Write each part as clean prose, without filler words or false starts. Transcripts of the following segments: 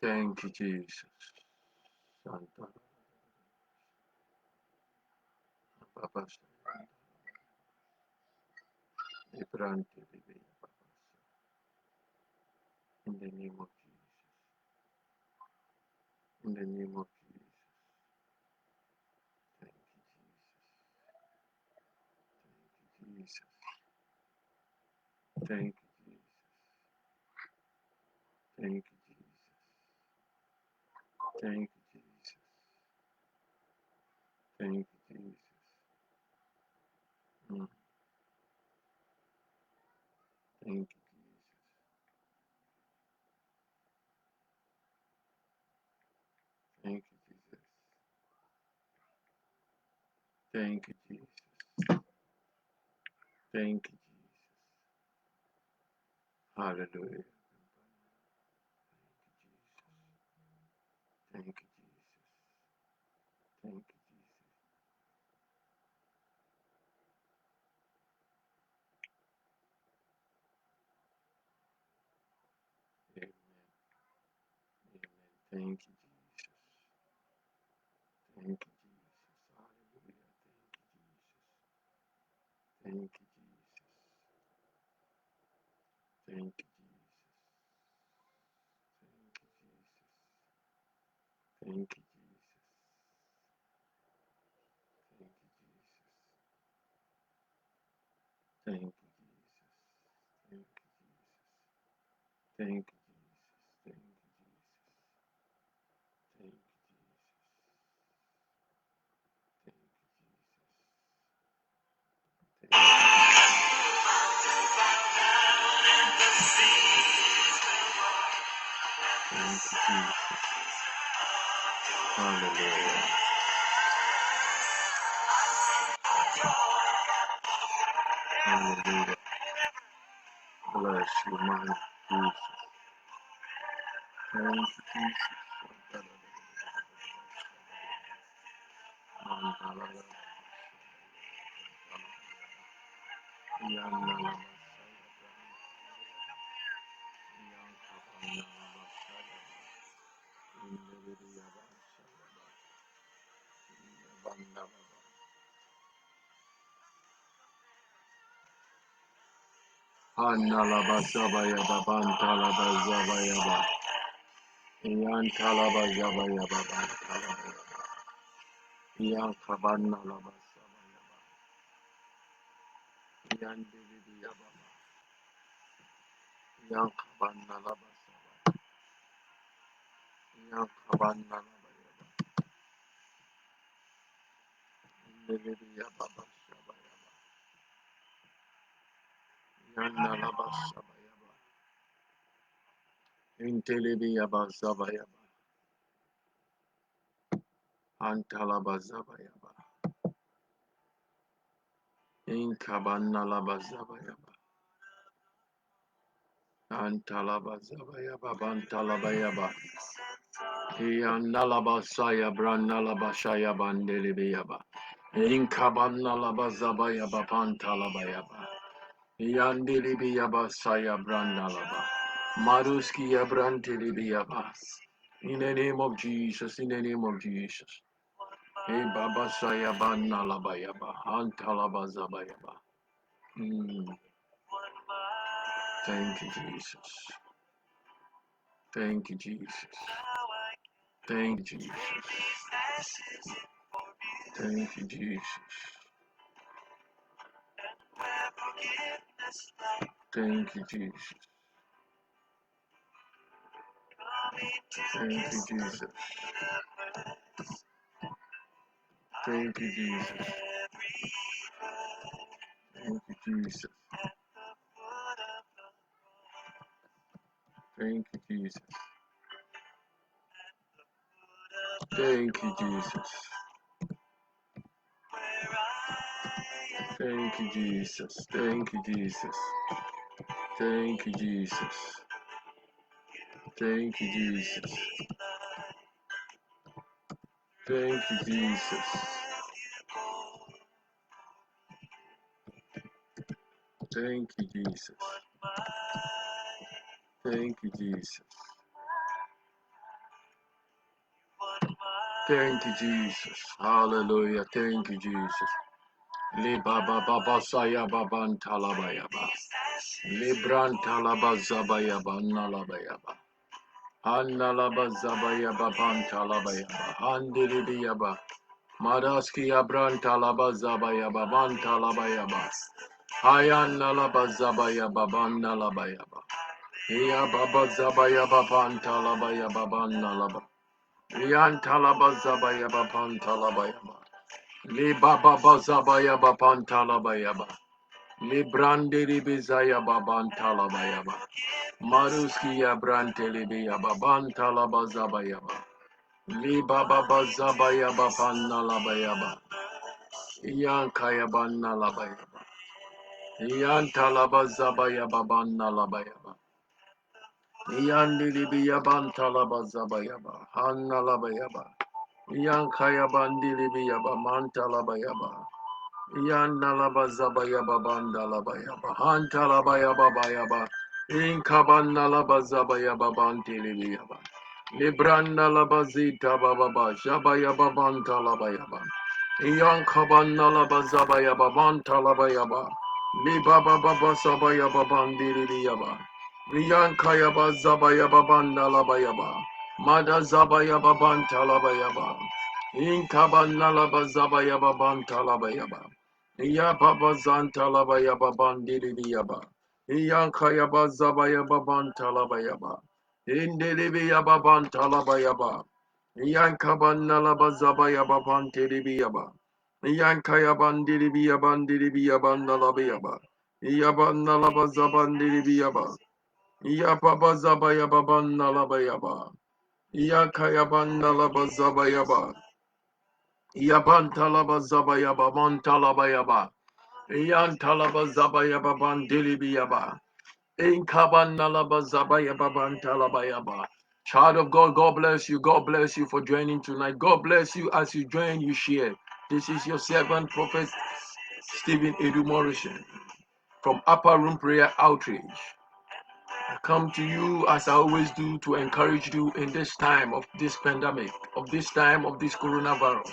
Thank you, Jesus. Santa Papa Ibrante in the name of Jesus. In the name of Jesus. Thank you, Jesus. Thank you, Jesus. Thank you, Jesus. Thank you, Jesus. Thank you, Jesus. Mm. Thank you, Jesus. Thank you, Jesus. Thank you, Jesus. Thank you, Jesus. Hallelujah. Thank you, Jesus. Thank you, Jesus. Amen. Amen. Thank you, Jesus. Thank you, Jesus. Hallelujah. Thank you, Jesus. Thank you, Jesus. Thank you, Jesus. Thank you, Jesus. Thank you, Jesus. Thank you, Jesus. Thank you, Jesus. Thank you, Jesus. Thank you, Jesus. Hallelujah. Hallelujah. Bless you, my Jesus. Thank you, Jesus. Annalabasabaya Bantalabazabaya Yantalabazabaya Bantalabaya Yankabanalabasabaya Yandibiyaba Yankabanalabasabaya Yankabanalabaya Yandibiyaba Sabaya Yandalabasabaya Intelibiyaba Zabaya Antalabazabaya Inkabanalabazabaya Antalabazabaya Bantalabaya Yanalabasaya Brandalabashaya Bandelibiyaba Inkabanalabazabaya Pantalabaya Yandilibiyaba Saya Brandalaba Maruski Yabrantilibiaba. In the name of Jesus, in the name of Jesus. Hey Baba Saya Banalabayaba Antalabazabayaba. Thank you, Jesus. Thank you, Jesus. Thank you, Jesus. Thank you, Jesus. Thank you, Jesus. Thank you, Jesus. Thank you, Jesus. Thank you, Jesus. Thank you, Jesus. Thank you, Jesus. Thank you, Jesus. Thank you, Jesus. Thank you, Jesus. Thank you, Jesus. Thank you, Jesus. Thank you, Jesus. Thank you, Jesus. Thank you, Jesus. Hallelujah. Thank you, Jesus. Le baba baba saya baban talabayaba. Libran talaba zabayaba nalabayaba. Annalaba zabayaba ban talabayaba. Handilibiyaba. Madaski abran talaba zabayaba ban talabayaba. Hayan nalaba zabayaba ban nalabayaba. Iya baba zabayaba ban talabayaba ban nalaba. Iyan talaba zabayaba ban talabayaba. Li baba zabayaba ban talabayaba. Librande libizaya baban talabayaba. Maruski yabrante libiya baban talabazabayaba. Li baba bazabaya baban nalabayaba. Iyan kayaban nalabayaba. Iyan talabazabaya baban nalabayaba. Iyan dilibiya ban talabazabayaba. Han nalabayaba. Iyan kayaban dilibiya baman talabayaba. Yandalaba Zabayaba Bandalabayaba Hantalabayaba Bayaba Inkabandalaba Zabayaba Bantilibiaba Librandalaba Zita Bababa Jabayaba Bantalabayaba Yankabandalaba Zabayaba Bantalabayaba Libaba Baba Sabayaba Bandilibiaba Yankayaba Zabayaba Bandalabayaba Mada Zabayaba Bantalabayaba Inkabandalaba Zabayaba Bantalabayaba Ya baba zantala ya baban dili yaba. Iyanka yaba zaba ya baban talaba yaba. Indili ya baban talaba yaba. Iyanka banala bazaba ya baban dili yaba. Iyanka yaban dili yaban dili yaban nalaba yaba. Iyaban nalaba zaban dili yaba. Iya baba zaba ya baban nalaba yaba. Iyanka yaban nalaba zaba yaba. Yaban talaba zaba yaba man talaba yaba. Iyan talaba zabaya baban dilibiyaba. Inkaban nalaba zabaya baban talabayaba. Child of God, God bless you. God bless you for joining tonight. God bless you as you join, you share. This is your servant, Prophet Stephen Edu Morrison from Upper Room Prayer Outreach. I come to you as I always do to encourage you in this time of this pandemic, of this time of this coronavirus.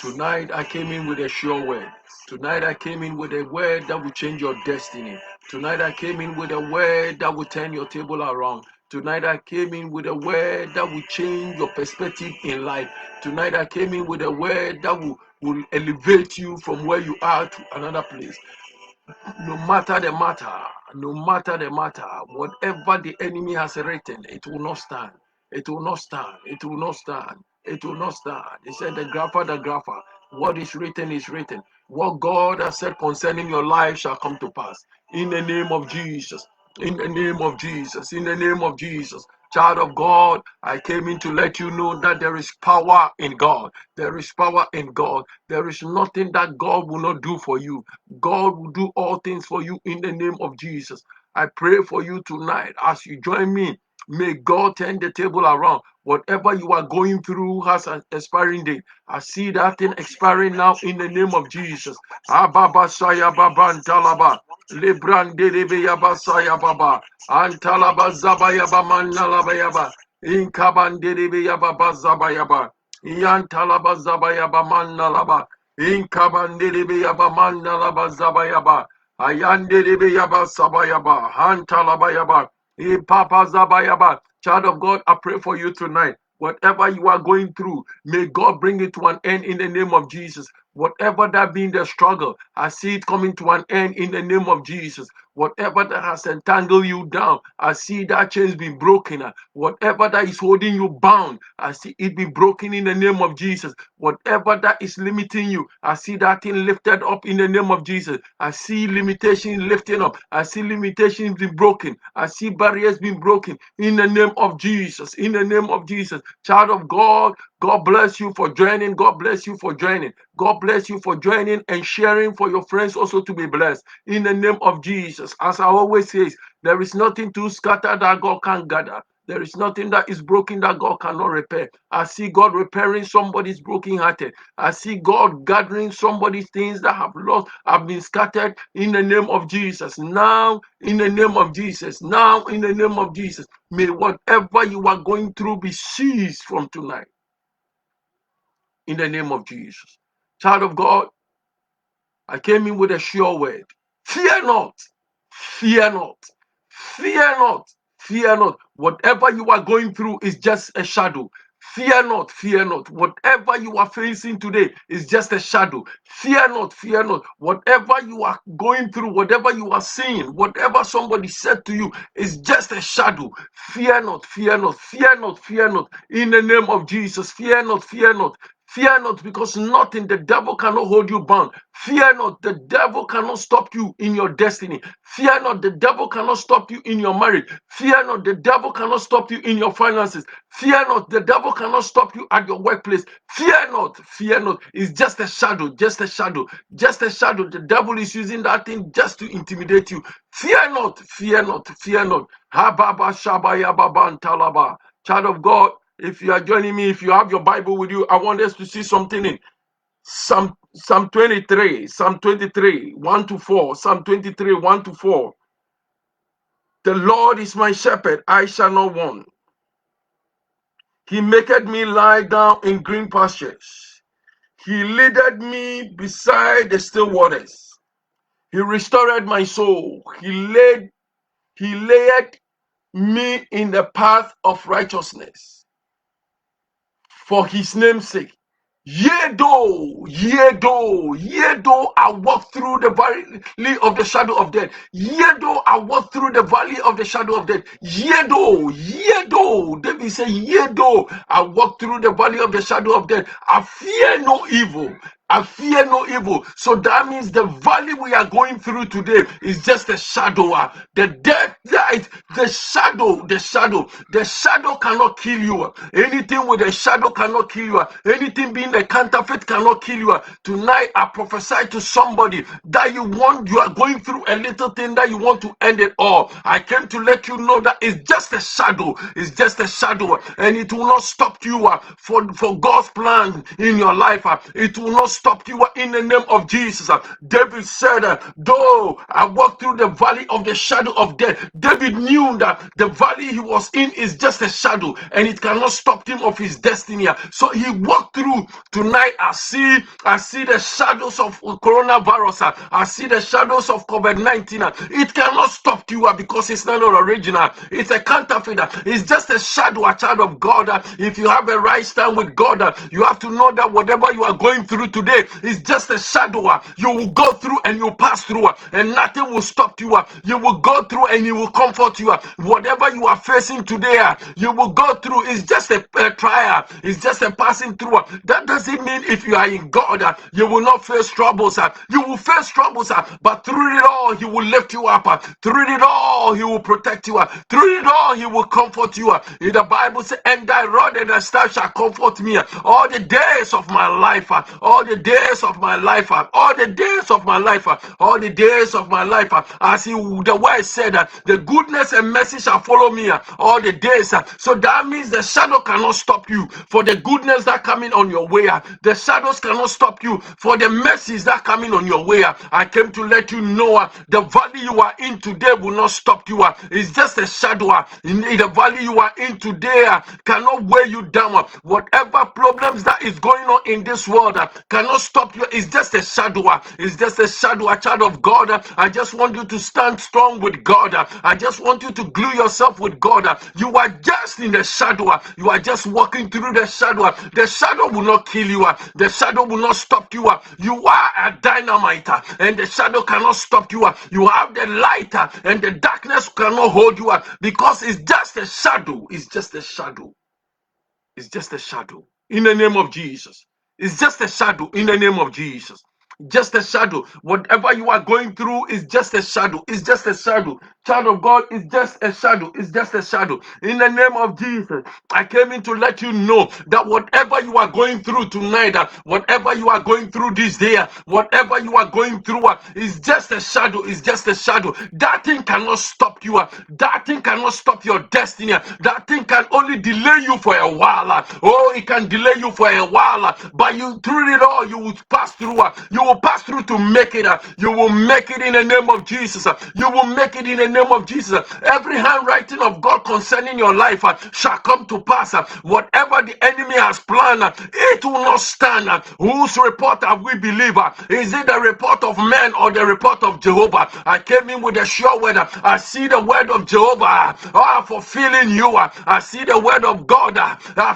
Tonight I came in with a sure word. Tonight I came in with a word that will change your destiny. Tonight I came in with a word that will turn your table around. Tonight I came in with a word that will change your perspective in life. Tonight I came in with a word that will elevate you from where you are to another place. No matter the matter, whatever the enemy has written, it will not stand. It will not stand. It will not stand. It will not stand. He said, the grapher. What is written is written. What God has said concerning your life shall come to pass. In the name of Jesus. In the name of Jesus. In the name of Jesus. Child of God, I came in to let you know that there is power in God. There is power in God. There is nothing that God will not do for you. God will do all things for you in the name of Jesus. I pray for you tonight as you join me. May God turn the table around. Whatever you are going through has an expiring date. I see that thing expiring now in the name of Jesus. Ababa saya baba antalaba. Librande lebe yaba saya baba. Antalaba zaba yaba manalaba yaba. Inkabande lebe yaba bazaba yaba. Iyantalaba zaba yaba manalaba. Inkabandiribi yaba mandalaba zabayaba. Ayandiribi yaba sabayaba. Hantalabayaba. Ipapa zabayaba. Child of God, I pray for you tonight. Whatever you are going through, may God bring it to an end in the name of Jesus. Whatever that being the struggle, I see it coming to an end in the name of Jesus. Whatever that has entangled you down, I see that chains be broken. Whatever that is holding you bound, I see it be broken in the name of Jesus. Whatever that is limiting you, I see that thing lifted up in the name of Jesus. I see limitation lifting up. I see limitations being broken. I see barriers being broken in the name of Jesus. In the name of Jesus. Child of God, God bless you for joining. God bless you for joining. God bless you for joining and sharing for your friends also to be blessed. In the name of Jesus. As I always say, there is nothing too scattered that God can't gather. There is nothing that is broken that God cannot repair. I see God repairing somebody's broken hearted. I see God gathering somebody's things that have lost, have been scattered in the name of Jesus. Now, in the name of Jesus. Now, in the name of Jesus. May whatever you are going through be ceased from tonight. in the name of Jesus. Child of God, I came in with a sure word. Fear not, fear not, fear not, fear not. Whatever you are going through is just a shadow. Fear not, fear not. Whatever you are facing today is just a shadow. Fear not, fear not. Whatever you are going through, whatever you are seeing, whatever somebody said to you is just a shadow. Fear not, fear not, fear not, fear not. In the name of Jesus, fear not, fear not. Fear not, because nothing, the devil cannot hold you bound. Fear not, the devil cannot stop you in your destiny. Fear not, the devil cannot stop you in your marriage. Fear not, the devil cannot stop you in your finances. Fear not, the devil cannot stop you at your workplace. Fear not, fear not. It's just a shadow, just a shadow, just a shadow. The devil is using that thing just to intimidate you. Fear not, fear not, fear not. Hababa Shabaya Baban Talaba. Child of God, if you are joining me, if you have your Bible with you, I want us to see something in Psalm 23, 1 to 4, Psalm 23, 1 to 4. The Lord is my shepherd, I shall not want. He maketh me lie down in green pastures. He leadeth me beside the still waters. He restored my soul. He laid me in the path of righteousness for his name's sake. Yea though I walk through the valley of the shadow of death. Yea though I walk through the valley of the shadow of death. Yea though, David said, yea though I walk through the valley of the shadow of death, I fear no evil. I fear no evil. So that means the valley we are going through today is just a shadow. The death, the shadow cannot kill you. Anything with a shadow cannot kill you. Anything being a counterfeit cannot kill you. Tonight I prophesy to somebody that you are going through a little thing that you want to end it all. I came to let you know that it's just a shadow. It's just a shadow, and it will not stop you for God's plan in your life. It will not stop you in the name of Jesus. David said, though I walk through the valley of the shadow of death. David knew that the valley he was in is just a shadow, and it cannot stop him of his destiny. So he walked through. Tonight I see the shadows of coronavirus. I see the shadows of COVID-19. It cannot stop you because it's not original. It's a counterfeit. It's just a shadow, a child of God. If you have a right stand with God, you have to know that whatever you are going through today is just a shadow. You will go through and you pass through, and nothing will stop you. You will go through and He will comfort you. Whatever you are facing today, you will go through. It's just a trial. It's just a passing through. That doesn't mean if you are in God, you will not face troubles. You will face troubles, but through it all, He will lift you up. Through it all, He will protect you. Through it all, He will comfort you. In the Bible says, and thy rod and thy staff shall comfort me all the days of my life. All the days of my life. All the days of my life. All the days of my life. As the word said, the goodness and mercy shall follow me all the days. So that means the shadow cannot stop you for the goodness that coming on your way. The shadows cannot stop you for the mercies that coming on your way. I came to let you know the valley you are in today will not stop you. It's just a shadow. In the valley you are in today cannot weigh you down. Whatever problems that is going on in this world cannot stop you. It's just a shadow. It's just a shadow, a child of God. I just want you to stand strong with God. I just want you to glue yourself with God. You are just in the shadow. You are just walking through the shadow. The shadow will not kill you. The shadow will not stop you. You are a dynamite, and the shadow cannot stop you. You have the light, and the darkness cannot hold you, because it's just a shadow. It's just a shadow. It's just a shadow. In the name of Jesus. It's just a shadow. In the name of Jesus. Just a shadow. Whatever you are going through is just a shadow. It's just a shadow. Child of God, it's just a shadow. It's just a shadow. In the name of Jesus, I came in to let you know that whatever you are going through tonight, whatever you are going through this day, whatever you are going through is just a shadow. It's just a shadow. That thing cannot stop you. That thing cannot stop your destiny. That thing can only delay you for a while. Oh, it can delay you for a while, but you through it all, you will pass through. You will pass through to make it. You will make it in the name of Jesus. You will make it in the name of Jesus. Every handwriting of God concerning your life shall come to pass. Whatever the enemy has planned, it will not stand. Whose report have we believed? Is it the report of man or the report of Jehovah? I came in with a sure word. I see the word of Jehovah fulfilling you. I see the word of God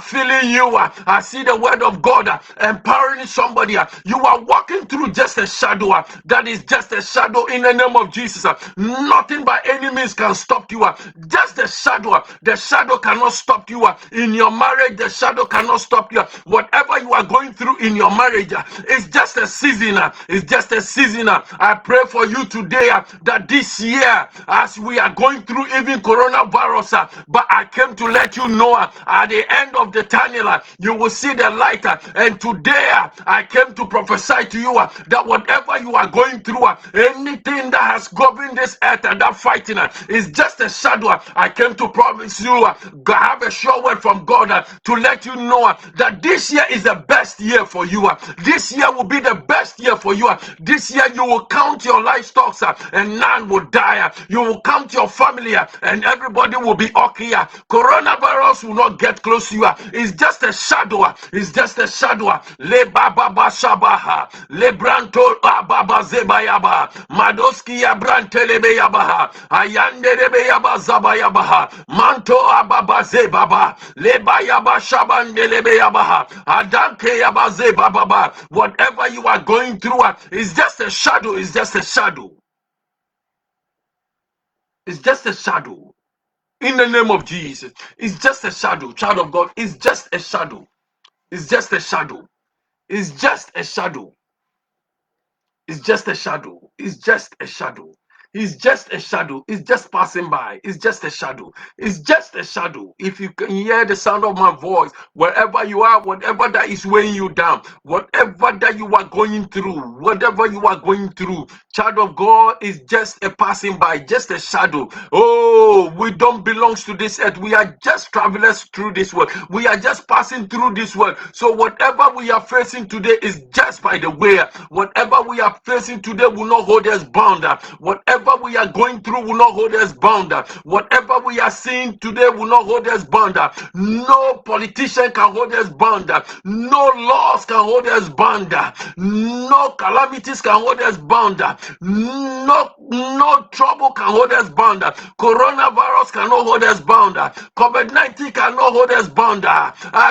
filling you. I see the word of God empowering somebody. You are walking through just a shadow. That is just a shadow in the name of Jesus. Nothing by any means can stop you. Just a shadow. The shadow cannot stop you. In your marriage, the shadow cannot stop you. Whatever you are going through in your marriage, it's just a season. It's just a season. I pray for you today that this year, as we are going through even coronavirus, but I came to let you know at the end of the tunnel, you will see the light. And today, I came to prophesy to you that whatever you are going through, anything that has governed this earth and that fighting is just a shadow. I came to promise you, have a sure word from God to let you know that this year is the best year for you. This year will be the best year for you. This year you will count your livestock and none will die. You will count your family and everybody will be okay. Coronavirus will not get close to you. It's just a shadow. It's just a shadow. Le baba shabaha. Le branto baba zebayaba. Madoski abrantelebe yabaha. Ayandelebe yaba zabayabaha. Manto ababa zebaba. Le bayaba shabandelebe yabaha. Adanke yaba zebaba. Whatever you are going through is just a shadow. It's just a shadow. It's just a shadow. In the name of Jesus, it's just a shadow. Child of God, it's just a shadow. It's just a shadow. It's just a shadow. It's just a shadow. It's just a shadow. It's just a shadow. It's just passing by. It's just a shadow. It's just a shadow. If you can hear the sound of my voice, wherever you are, whatever that is weighing you down, whatever that you are going through, whatever you are going through, child of God, is just a passing by, just a shadow. Oh, we don't belong to this earth. We are just travelers through this world. We are just passing through this world. So whatever we are facing today is just by the way. Whatever we are facing today will not hold us bound. Whatever we are going through will not hold us bound. Whatever we are seeing today will not hold us bound. No politician can hold us bound. No laws can hold us bound. No calamities can hold us bound. No trouble can hold us bound. Coronavirus cannot hold us bound. COVID-19 cannot hold us bound.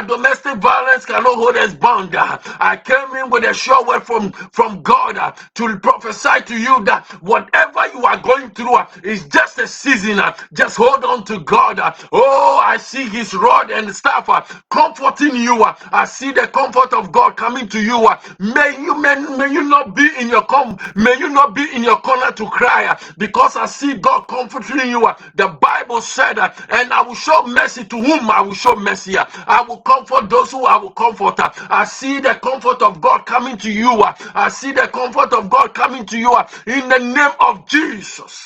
Domestic violence cannot hold us bound. I came in with a sure word from God to prophesy to you that whatever you are going through is just a season. Just hold on to God. Oh, I see his rod and staff comforting you. I see the comfort of God coming to you. May you not be in your corner to cry, because I see God comforting you. The Bible said, and I will show mercy to whom I will show mercy. I will comfort those who I will comfort. I see the comfort of God coming to you. I see the comfort of God coming to you in the name of Jesus.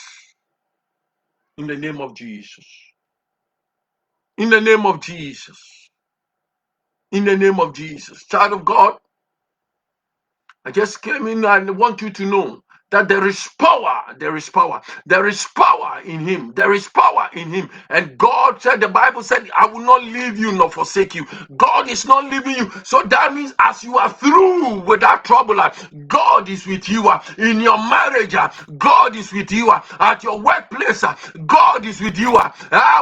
In the name of Jesus. In the name of Jesus. In the name of Jesus. Child of God, I just came in and I want you to know that there is power in him. There is power in him. And God said, the Bible said, I will not leave you nor forsake you. God is not leaving you. So that means as you are through with that trouble, God is with you. In your marriage, God is with you. At your workplace, God is with you.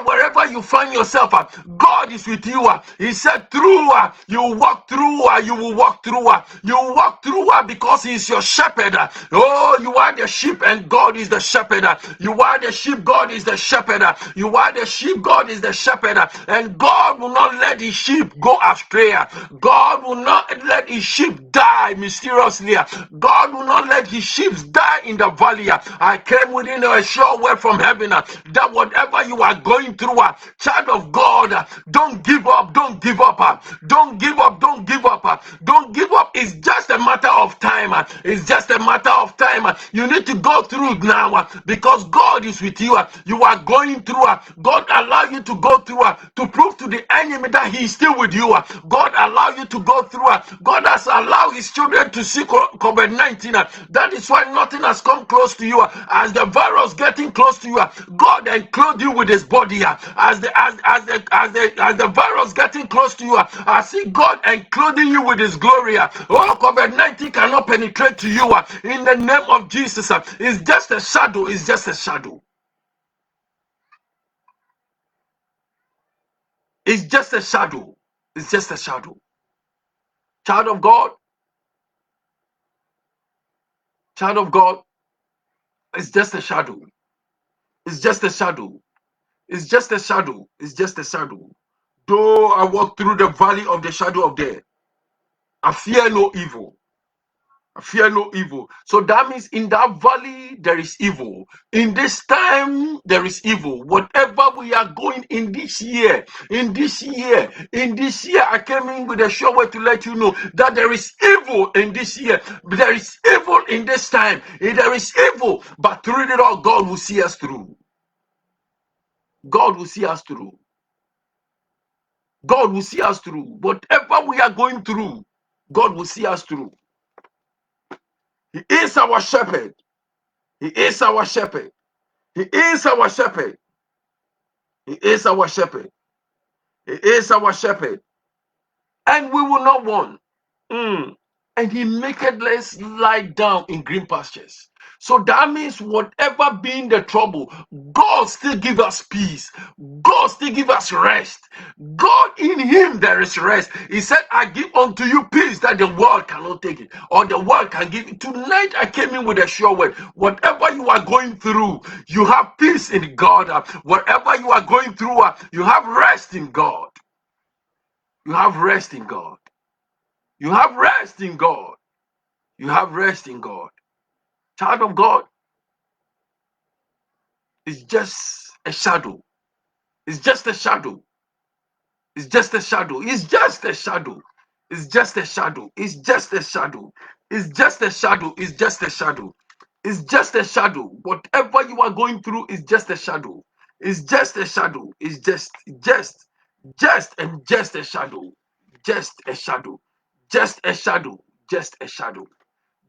Wherever you find yourself, God is with you. He said, through, you walk through, you will walk through. You walk through because he is your shepherd. Oh, you are the sheep and God is the shepherd. You are the sheep, God is the shepherd. You are the sheep, God is the shepherd. And God will not let his sheep go astray. God will not let his sheep die mysteriously. God will not let his sheep die in the valley. I came within a sure word from heaven that whatever you are going through, child of God, don't give up, don't give up, don't give up, don't give up, don't give up. It's just a matter of time. It's just a matter of time. You need to go through now because God is with you. You are going through. God allow you to go through to prove to the enemy that He is still with you. God allow you to go through. God has allowed His children to see COVID-19. That is why nothing has come close to you. As the virus getting close to you, God enclosed you with His body. As the virus getting close to you, I see God enclosing you with His glory. Oh, COVID-19 cannot penetrate to you. In the name of Jesus, it's just a shadow. It's just a shadow. It's just a shadow. It's just a shadow. Child of God, child of God, it's just a shadow. It's just a shadow. It's just a shadow. It's just a shadow. Though I walk through the valley of the shadow of death, I fear no evil. I fear no evil. So that means in that valley there is evil. In this time there is evil. Whatever we are going in this year, I came in with a sure way to let you know that there is evil in this year. There is evil in this time. There is evil, but through it all, God will see us through. God will see us through. God will see us through. Whatever we are going through, God will see us through. He is our shepherd. He is our shepherd. He is our shepherd. He is our shepherd. He is our shepherd. And we will not want. And He maketh us lie down in green pastures. So that means whatever being the trouble, God still give us peace. God still give us rest. God, in Him there is rest. He said, I give unto you peace that the world cannot take it, or the world can give it. Tonight I came in with a sure word. Whatever you are going through, you have peace in God. Whatever you are going through, you have rest in God. You have rest in God. You have rest in God. You have rest in God. Child of God, it's just a shadow. It's just a shadow. It's just a shadow. It's just a shadow. It's just a shadow. It's just a shadow. It's just a shadow. It's just a shadow. It's just a shadow. Whatever you are going through is just a shadow. It's just a shadow. It's just a shadow. Just a shadow. Just a shadow. Just a shadow.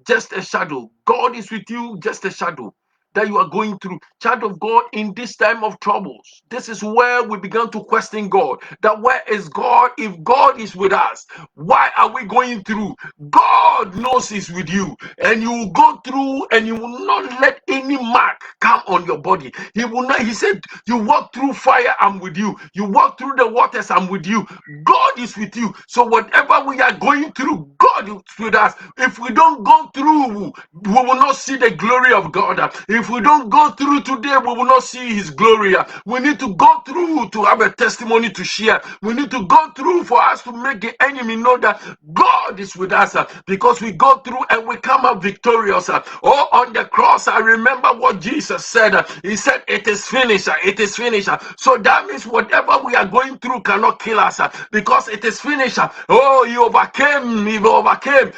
Just a shadow. God is with you, just a shadow that you are going through. Child of God, in this time of troubles, this is where we began to question God. That where is God? If God is with us, why are we going through? God knows He's with you, and you will go through, and you will not let any mark come on your body. He will not. He said, "You walk through fire, I'm with you. You walk through the waters, I'm with you." God is with you. So whatever we are going through, God is with us. If we don't go through, we will not see the glory of God. If we don't go through today, we will not see His glory. We need to go through to have a testimony to share. We need to go through for us to make the enemy know that God is with us, because we go through and we come out victorious. Oh, on the cross, I remember what Jesus said. He said, "It is finished. It is finished." So that means whatever we are going through cannot kill us, because it is finished. Oh, He overcame. He overcame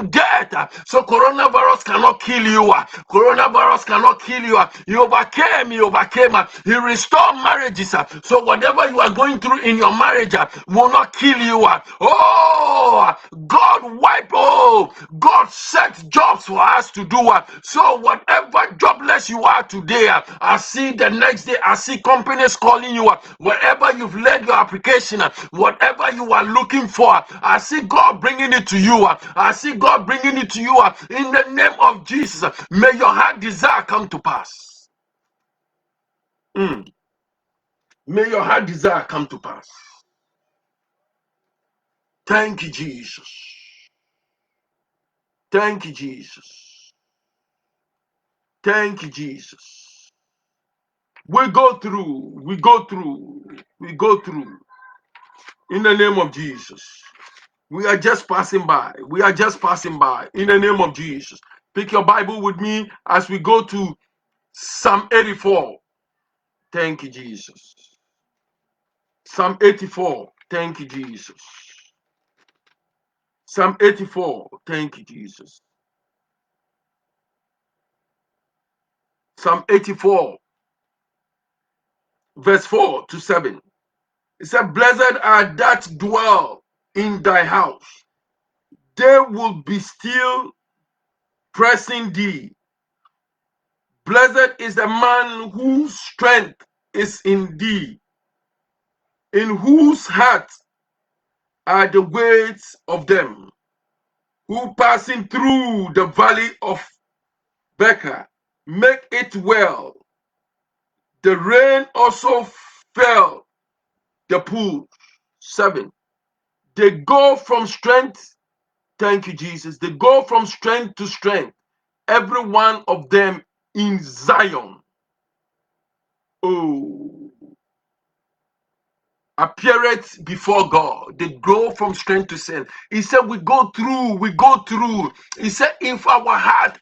death. So coronavirus cannot kill you. Coronavirus cannot kill you. He overcame. He restored marriages. So whatever you are going through in your marriage will not kill you. Oh, God wipe. Oh, God set jobs for us to do. So whatever jobless you are today, I see the next day, I see companies calling you. Wherever you've laid your application, whatever you are looking for, I see God bringing it to you. I see God bringing it to you in the name of Jesus. May your heart desire come to pass. May your heart desire come to pass. Thank you, Jesus. Thank you, Jesus. Thank you, Jesus. We go through. In the name of Jesus. We are just passing by. In the name of Jesus. Pick your Bible with me as we go to Psalm 84. Thank you, Jesus. Psalm 84. Thank you, Jesus. Psalm 84. Thank you, Jesus. Psalm 84, verse 4 to 7. It said, Blessed are that dwell in thy house. They will be still pressing thee. Blessed is the man whose strength is in thee, in whose heart are the ways of them who passing through the valley of Becca. Make it well. The rain also fell the pool. 7. They go from strength. Thank you, Jesus. They go from strength to strength. Every one of them in Zion. Oh. Appeareth before God. They grow from strength to strength. He said, we go through. He said, if our heart,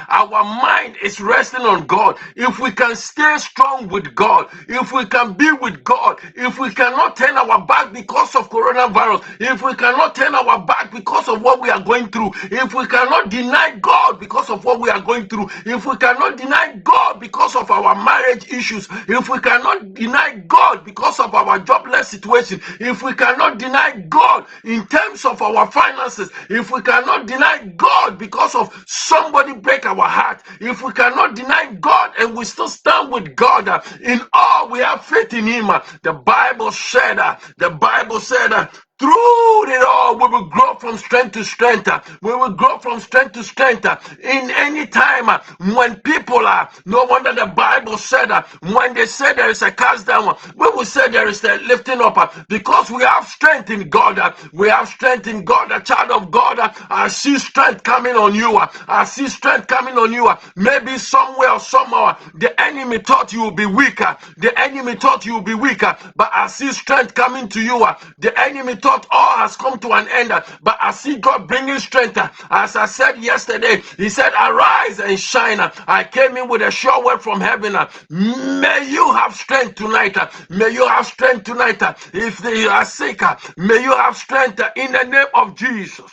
our mind is resting on God, if we can stay strong with God, if we can be with God, if we cannot turn our back because of coronavirus, if we cannot turn our back because of what we are going through, if we cannot deny God because of what we are going through, if we cannot deny God because of our marriage issues, if we cannot deny God because of our jobless situation, if we cannot deny God in terms of our finances, if we cannot deny God because of somebody break our heart, if we cannot deny God and we still stand with God, in all we have faith in Him. The Bible said, through it all, we will grow from strength to strength. We will grow from strength to strength. In any time when people are, no wonder the Bible said when they say there is a cast down, we will say there is a lifting up because we have strength in God. We have strength in God. A child of God, I see strength coming on you. I see strength coming on you. Maybe somewhere or somehow the enemy thought you would be weaker. The enemy thought you would be weaker, but I see strength coming to you. The enemy thought all has come to an end, but I see God bringing strength. As I said yesterday, He said, arise and shine. I came in with a sure word from heaven. May you have strength tonight. May you have strength tonight. If they are sick, may you have strength in the name of Jesus.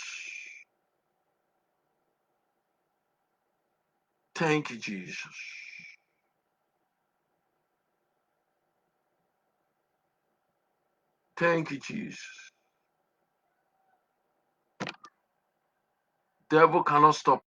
Thank you, Jesus. Thank you, Jesus. Devil cannot stop